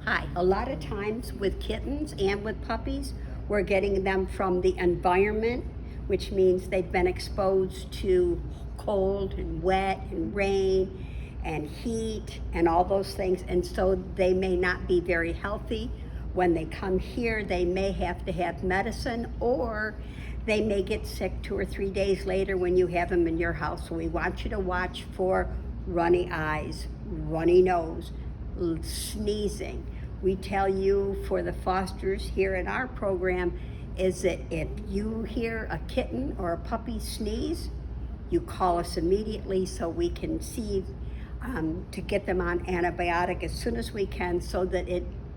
Hi. A lot of times with kittens and with puppies, we're getting them from the environment, which means they've been exposed to cold and wet and rain and heat and all those things. And so they may not be very healthy. When they come here, they may have to have medicine, or they may get sick 2 or 3 days later when you have them in your house. So we want you to watch for runny eyes, runny nose, sneezing. We tell you for the fosters here in our program is that if you hear a kitten or a puppy sneeze, you call us immediately so we can see to get them on antibiotic as soon as we can, so that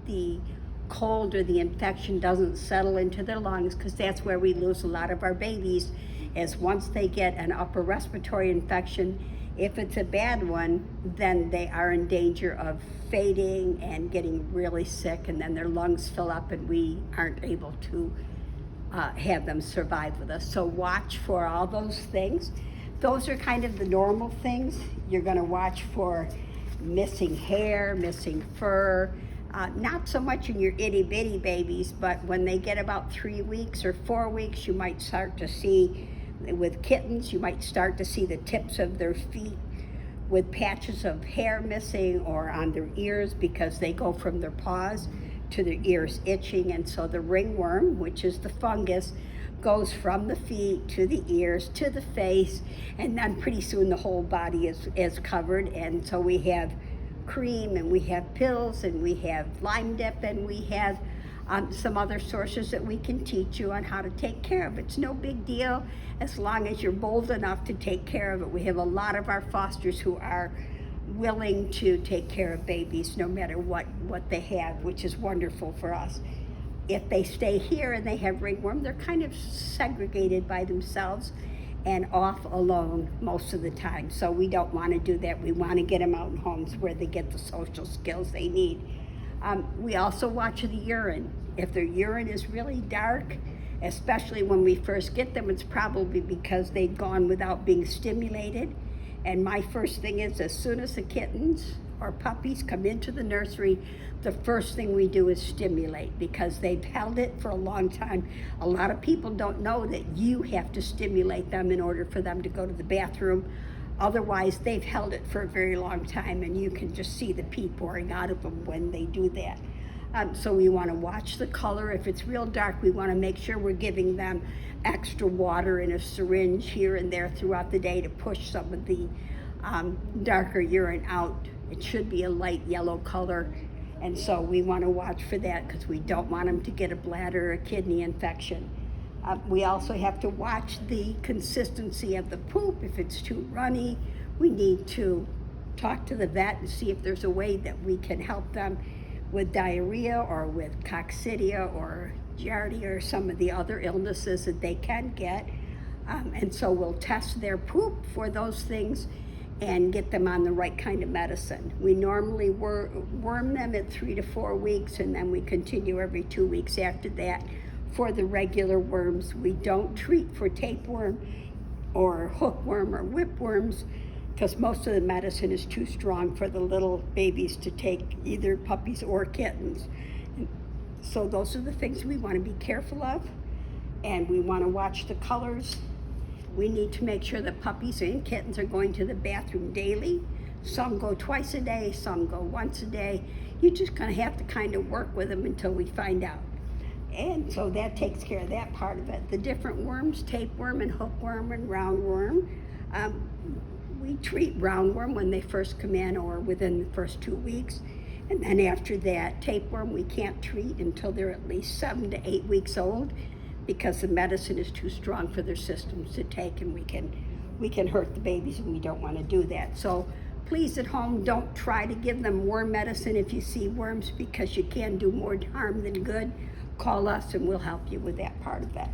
the cold or the infection doesn't settle into their lungs, because that's where we lose a lot of our babies, is once they get an upper respiratory infection. If it's a bad one, then they are in danger of fading and getting really sick, and then their lungs fill up and we aren't able to have them survive with us. So watch for all those things. Those are kind of the normal things. You're going to watch for missing hair, missing fur, not so much in your itty bitty babies, but when they get about 3 weeks or 4 weeks, you might start to see, with kittens, you might start to see the tips of their feet with patches of hair missing, or on their ears, because they go from their paws to their ears itching. And so the ringworm, which is the fungus, goes from the feet to the ears to the face, and then pretty soon the whole body is covered. And so we have cream, and we have pills, and we have lime dip, and we have some other sources that we can teach you on how to take care of it. It's no big deal as long as you're bold enough to take care of it. We have a lot of our fosters who are willing to take care of babies no matter what they have, which is wonderful for us. If they stay here and they have ringworm, they're kind of segregated by themselves and off alone most of the time. So we don't want to do that. We want to get them out in homes where they get the social skills they need. We also watch the urine. If their urine is really dark, especially when we first get them, it's probably because they've gone without being stimulated. And my first thing is, as soon as the kittens or puppies come into the nursery, the first thing we do is stimulate, because they've held it for a long time. A lot of people don't know that you have to stimulate them in order for them to go to the bathroom. Otherwise, they've held it for a very long time, and you can just see the pee pouring out of them when they do that. So we want to watch the color. If it's real dark, we want to make sure we're giving them extra water in a syringe here and there throughout the day to push some of the darker urine out. It should be a light yellow color, and so we want to watch for that, because we don't want them to get a bladder or a kidney infection. We also have to watch the consistency of the poop. If it's too runny, we need to talk to the vet and see if there's a way that we can help them with diarrhea, or with coccidia or giardia, or some of the other illnesses that they can get. And so we'll test their poop for those things and get them on the right kind of medicine. We normally worm them at 3 to 4 weeks, and then we continue every 2 weeks after that for the regular worms. We don't treat for tapeworm or hookworm or whipworms, because most of the medicine is too strong for the little babies to take, either puppies or kittens. So those are the things we want to be careful of, and we want to watch the colors. We need to make sure that puppies and kittens are going to the bathroom daily. Some go twice a day, some go once a day. You're just going to have to kind of work with them until we find out. And so that takes care of that part of it. The different worms, tapeworm and hookworm and roundworm, we treat roundworm when they first come in, or within the first 2 weeks. And then after that, tapeworm we can't treat until they're at least 7 to 8 weeks old, because the medicine is too strong for their systems to take, and we can hurt the babies, and we don't want to do that. So please, at home, don't try to give them worm medicine if you see worms, because you can do more harm than good. Call us and we'll help you with that part of that.